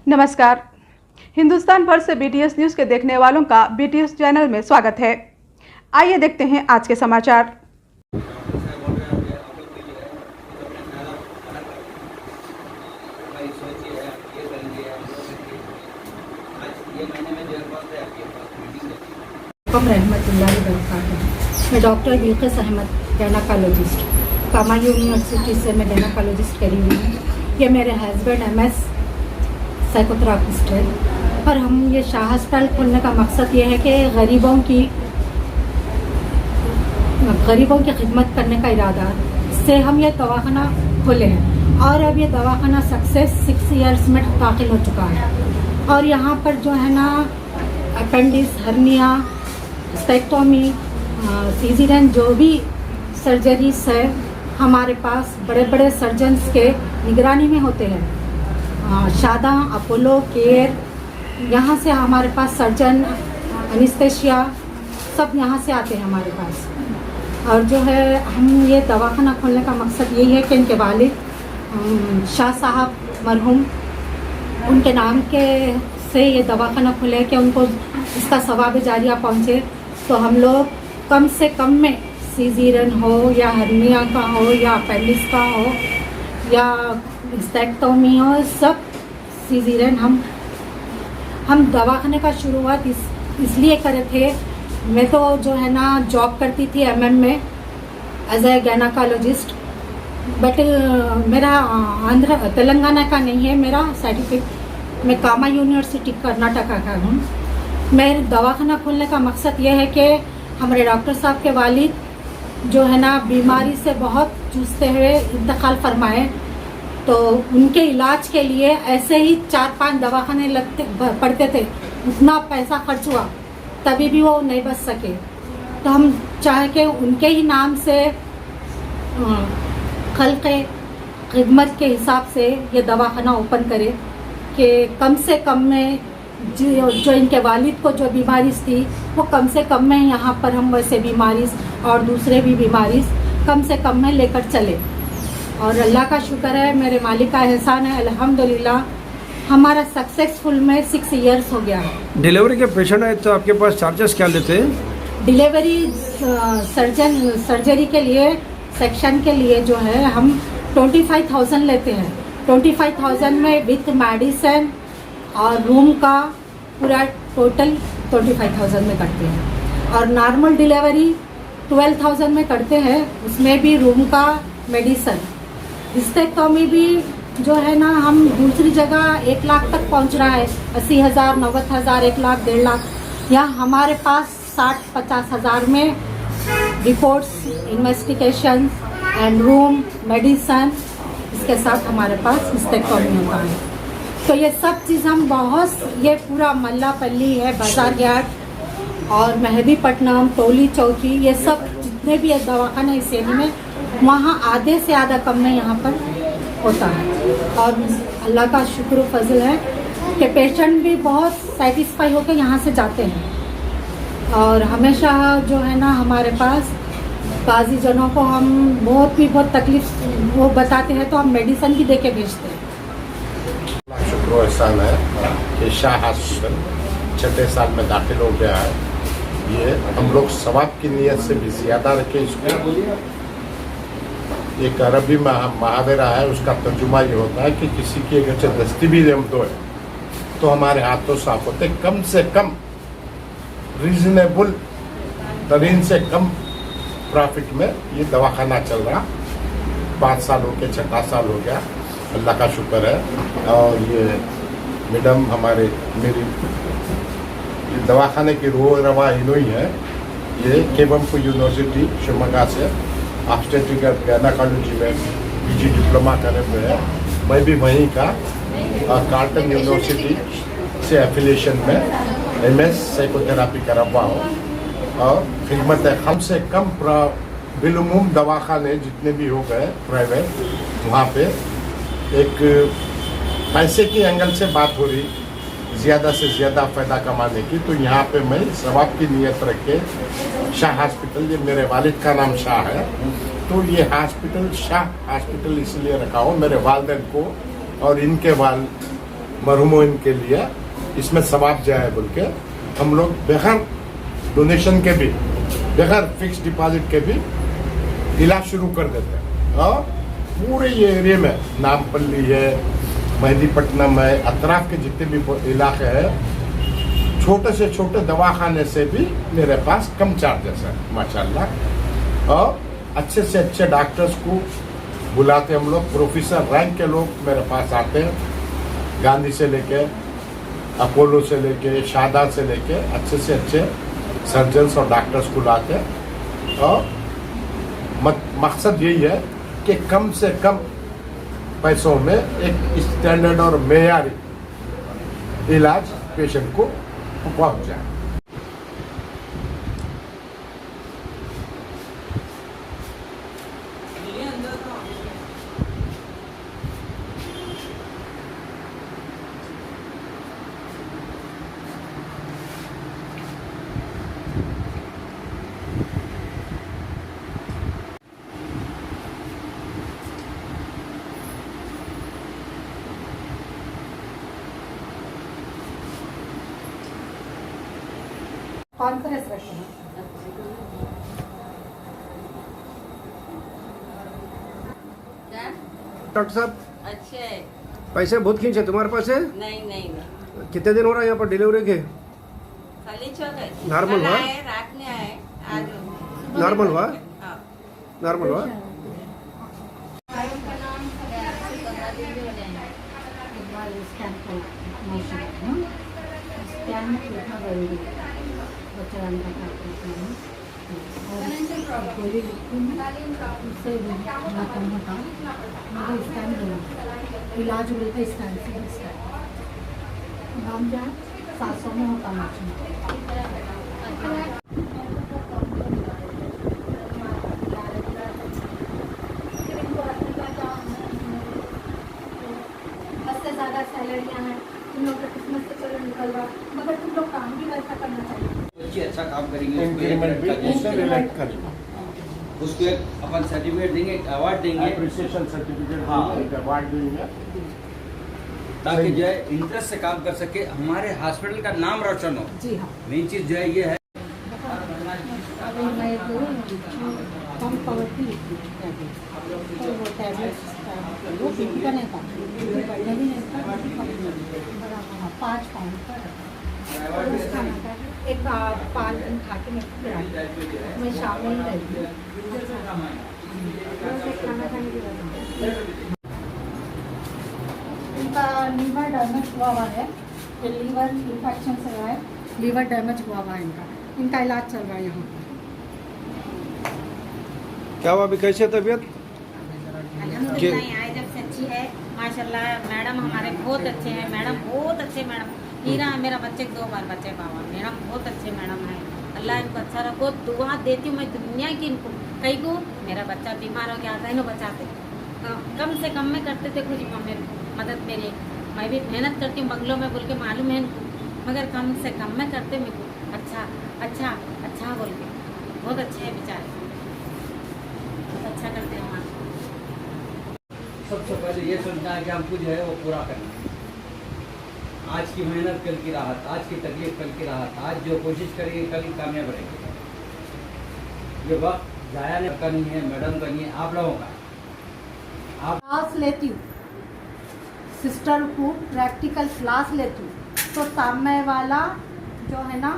नमस्कार। हिंदुस्तान भर से बीटीएस न्यूज़ के देखने वालों का बीटीएस चैनल में स्वागत है। आइए देखते हैं आज के समाचार। मैं डॉक्टर बिल्किस अहमद गायनेकोलॉजिस्ट कामा यूनिवर्सिटी से मैं गायनेकोलॉजिस्ट करी हुई हूँ। ये मेरे हस्बैंड एमएस साइकोथेरापिस्ट है और हम ये शाह अस्पताल खोलने का मकसद ये है कि गरीबों की खिदमत करने का इरादा से हम ये दवाखाना खोले हैं और अब ये दवाखाना सक्सेस 6 इयर्स में दाखिल हो चुका है। और यहाँ पर जो है ना अपेंडिक्स, हर्निया, स्टेक्टोमी, सीज़ेरियन जो भी सर्जरीज है हमारे पास बड़े बड़े सर्जन्स के निगरानी में होते हैं। शादा, अपोलो, केयर, यहाँ से हमारे पास सर्जन, एनेस्थेसिया सब यहाँ से आते हैं हमारे पास। और जो है हम ये दवाखाना खोलने का मकसद यही है कि इनके वालिद शाह साहब मरहूम उनके नाम के से ये दवाखाना खुले कि उनको इसका सवाब जारिया पहुँचे। तो हम लोग कम से कम में सीज़ेरियन हो या हर्निया का हो या अपेंडिक्स का हो या स्टेक्टोमी हो, सब सीज़ेरियन हम दवाखाने का शुरुआत इसलिए करे थे। मैं तो जो है ना जॉब करती थी एमएम में एज ए गायनेकोलॉजिस्ट, बट मेरा तेलंगाना का नहीं है मेरा सर्टिफिकेट। मैं कामा यूनिवर्सिटी कर्नाटका का हूँ। मेरे दवाखाना खोलने का मकसद ये है कि हमारे डॉक्टर साहब के वालिद जो है ना बीमारी से बहुत जूझते हुए इंतकाल फरमाए, तो उनके इलाज के लिए ऐसे ही 4-5 दवाखाने पड़ते थे, उतना पैसा खर्च हुआ तभी भी वो नहीं बच सके। तो हम चाहे कि उनके ही नाम से खल्क़े खिदमत के हिसाब से ये दवाखाना ओपन करे कि कम से कम में जो इनके वालिद को जो बीमारी थी वो कम से कम में यहाँ पर हम वैसे बीमारी और दूसरे भी बीमारी कम से कम में लेकर चले। और अल्लाह का शुक्र है, मेरे मालिक का एहसान है, अल्हम्दुलिल्लाह हमारा सक्सेसफुल में 6 इयर्स हो गया है। डिलीवरी के पेशेंट है तो आपके पास चार्जेस क्या लेते हैं? डिलीवरी सर्जरी के लिए सेक्शन के लिए जो है हम 25,000 लेते हैं। 25,000 में विथ मेडिसिन और रूम का पूरा टोटल 25,000 में करते हैं। और नॉर्मल डिलीवरी 12,000 में करते हैं, उसमें भी रूम का मेडिसिन। हिस्टेक्टोमी भी जो है ना हम दूसरी जगह 1 लाख तक पहुंच रहा है, 80,000, 90,000, 1 लाख, 1.5 लाख। यहाँ हमारे पास 60-50 हज़ार में reports, investigation and room, medicine, इसके साथ हमारे पास हिस्टेक्टोमी होता है। तो ये सब चीज़ हम ये पूरा मल्लापल्ली है, बाजार घाट और मेहदीपट्टनम, टोली चौकी, ये सब जितने भी दवाखाना इस एरिया में वहाँ आधे से आधा कम में यहाँ पर होता है। और अल्लाह का शुक्र फजल है कि पेशेंट भी बहुत सेटिस्फाई होकर यहाँ से जाते हैं। और हमेशा जो है ना हमारे पास बाज़ी जनों को हम बहुत तकलीफ वो बताते हैं तो हम मेडिसिन भी दे के भेजते हैं। शुक्र एहसान है कि शाह हॉस्पिटल 6 साल में दाखिल हो गया है। ये हम लोग सवाब की नीयत से भी ज़्यादा रखें इसको। एक अरबी मुहावरा है, उसका तर्जुमा ये होता है कि किसी की अगर से दस्ती भी हम दो है तो हमारे हाथ तो साफ होते। कम से कम रीजनेबल तरीन से कम प्रॉफिट में ये दवाखाना चल रहा। 5 साल हो गए, 6 साल हो गया, अल्लाह का शुक्र है। और ये मैडम मेरी दवाखाने की रवा हिनोई है। ये केवमपु यूनिवर्सिटी शिवमोगा से ऑब्स्टेट्रिक एंड गायनेकोलॉजी में पीजी डिप्लोमा करे हुए हैं। मैं भी वहीं का कार्टन यूनिवर्सिटी से एफिलिएशन में एमएस साइकोथेरापी करा हुआ हूँ। और खिदमत है कम से कम बिलुमुम दवाखाने जितने भी हो गए प्राइवेट, वहाँ पे एक पैसे की एंगल से बात हो रही, ज़्यादा से ज़्यादा फ़ायदा कमाने की। तो यहाँ पे मैं सवाब की नीयत रख के शाह हॉस्पिटल, ये मेरे वालिद का नाम शाह है, तो ये हॉस्पिटल शाह हॉस्पिटल इसलिए रखा हूँ मेरे वालिदैन को और इनके मरहूमों के लिए इसमें सवाब जाए बोल के हम लोग बगैर डोनेशन के भी बगैर फिक्स डिपॉजिट के भी इलाज शुरू कर देते हैं। और पूरे ये एरिया में नामपल्ली है, मेहदीपट्टनम है, अतराफ के जितने भी इलाके हैं, छोटे से छोटे दवाखाने से भी मेरे पास कम चार्जेस है माशाल्लाह। और अच्छे से अच्छे डॉक्टर्स को बुलाते हम लोग, प्रोफेसर रैंक के लोग मेरे पास आते हैं, गांधी से लेके अपोलो से लेके शादा से लेके अच्छे से अच्छे सर्जन्स और डॉक्टर्स को लाते हैं। और मकसद यही है कि कम से कम पैसों में एक स्टैंडर्ड और मेयारी इलाज पेशेंट को पहुंच जाए। कॉन्फ्रेंस रखें। डॉक्टर साहब अच्छे है। पैसे बहुत खींचे तुम्हारे पास है? नहीं नहीं नहीं, कितने दिन हो रहा है यहाँ पर डिलीवरी के? खाली चौक है। नॉर्मल हुआ? आए, रात में आए आज। नॉर्मल हुआ? हाँ। नॉर्मल हुआ? इलाज बोलते स्कैन से नाम जाए 700 में होता ज़्यादा सैलरियाँ हैं, तुम लोग का किस्मत से चलो निकल रहा, मगर तुम लोग काम भी वैसा करना चाहिए। अच्छा काम करेंगे, इंक्रीमेंट भी उससे रिलेट कर उसको एक अपन सर्टिफिकेट देंगे, एक अवार्ड देंगे, अप्रिसिएशन सर्टिफिकेट हाँ। अवार्ड देंगे, ताकि जो है इंटरेस्ट से काम कर सके, हमारे हॉस्पिटल का नाम रोशन हो। जी हाँ। मेन चीज जो है ये है। अभी मैं कम पॉवर्टी तो वो टैबलेट्स वो बीपी का नहीं था, बीपी बढ़ने भी नहीं था, बीपी कम नहीं था, 5 पाउंड का और उसका एक 5 दिन खा के मैं शाम में ही रहती हूँ। खाना खाने की वजह इनका लीवर डैमेज हुआ है, लीवर इन्फेक्शन से हुआ है, लीवर डैमेज हुआ है इनका इलाज चल रहा है यहाँ पर। क्या हुआ अभी, कैसी है तबीयत? अल्हम्दुलिल्लाह यहाँ जब से अच्छी है माशाल्लाह। मैडम हमारे बहुत अच्छे हैं, मैडम बहुत अच्छे मैडम। हीरा है मेरा बच्चे 2 बार बच्चे पावा, मैडम बहुत अच्छे मैडम है। अल्लाह इनको अच्छा रखो, दुआ देती हूँ मैं दुनिया की इनको। कई को मेरा बच्चा बीमार हो गया था, इन्हों बचाते कम से कम में करते थे कुछ मदद मेरी। मैं भी मेहनत करती हूँ बंगलों में बोल के मालूम है इनको, मगर कम से कम में करते मेरे को अच्छा अच्छा अच्छा बोल के। बहुत अच्छे हैं बेचारे, बहुत अच्छा करते हैं हमारे। सबसे पहले ये सोचना है कि हमको जो है वो पूरा करना है। आज की मेहनत कल की राहत, आज की तकलीफ कल की राहत। आज जो कोशिश करेंगे कल ही कामयाब रहेंगे। ये वक्त जाया नहीं करनी है, मैडम करनी है, आप लोगों का। आप क्लास लेती हूँ, सिस्टर को प्रैक्टिकल क्लास लेती हूँ, तो सामने वाला जो है ना,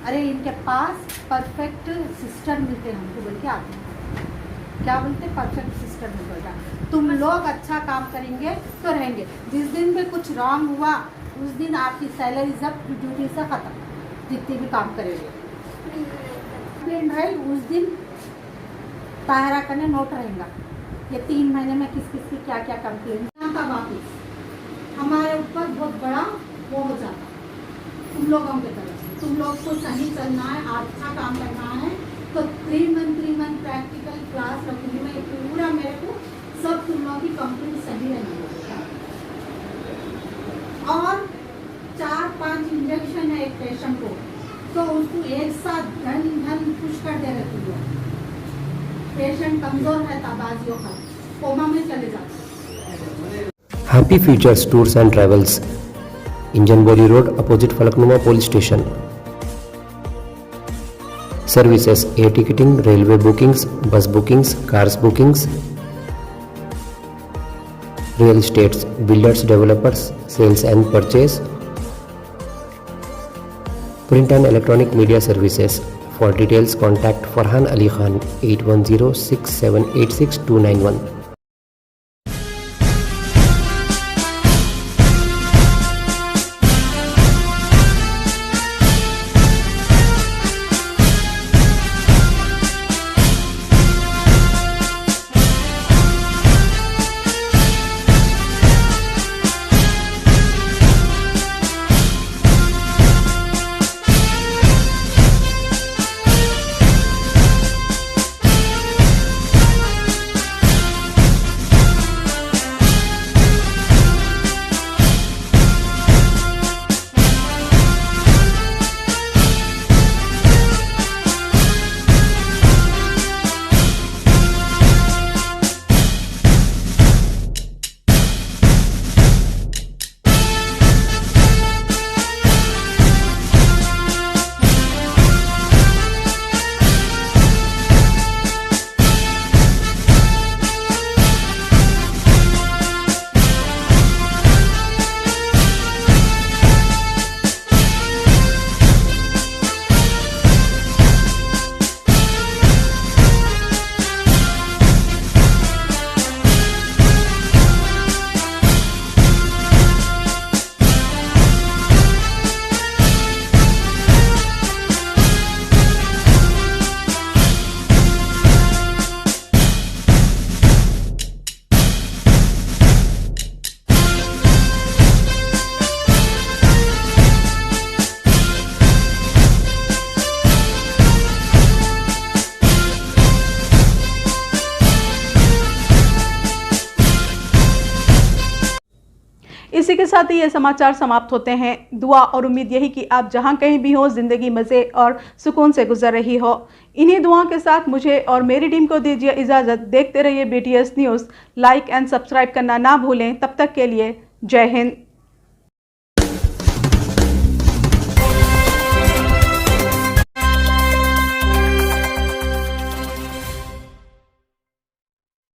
अरे इनके पास परफेक्ट सिस्टर मिलते हैं हमको बोल के आते हैं। क्या बोलते, परफेक्ट सिस्टर मिलेगा। तुम लोग अच्छा काम करेंगे तो रहेंगे। जिस दिन भी कुछ रॉन्ग हुआ उस दिन आपकी सैलरी जब ड्यूटी से ख़त्म, जितने भी काम करेंगे। कंप्लेंट है उस दिन ताहरा करने नोट रहेगा, ये 3 महीने में किस किस की क्या क्या कंप्लेंट का वापिस हमारे ऊपर बहुत बड़ा वो हो जाता। तुम लोगों की तरफ से तुम लोग को सही चलना है, अच्छा काम करना है, तो 3 मंथ प्रैक्टिकल क्लास रखूँगी मैं पूरा। मेरे को सब तुम लोगों की कंप्लेंट सही रहना और 4-5 इंजेक्शन है एक पेशेंट को, तो उसको एक साथ घन पुश कर दे रहे तुम लोग। पेशेंट कमजोर है, ताबाजियों का कोमा में चले जाते। Happy Futures Tours and Travels Injanbori Road, opposite Falaknuma Police Station. Services: air ticketing, railway bookings, bus bookings, cars bookings. Real estates, builders, developers, sales and purchase. Print and electronic media services. For details, contact Farhan Ali Khan, 8106786291. इसी के साथ ही ये समाचार समाप्त होते हैं। दुआ और उम्मीद यही कि आप जहां कहीं भी हो ज़िंदगी मज़े और सुकून से गुजर रही हो। इन्हीं दुआओं के साथ मुझे और मेरी टीम को दीजिए इजाज़त। देखते रहिए BTS news. Like and subscribe करना ना भूलें। तब तक के लिए जय हिंद।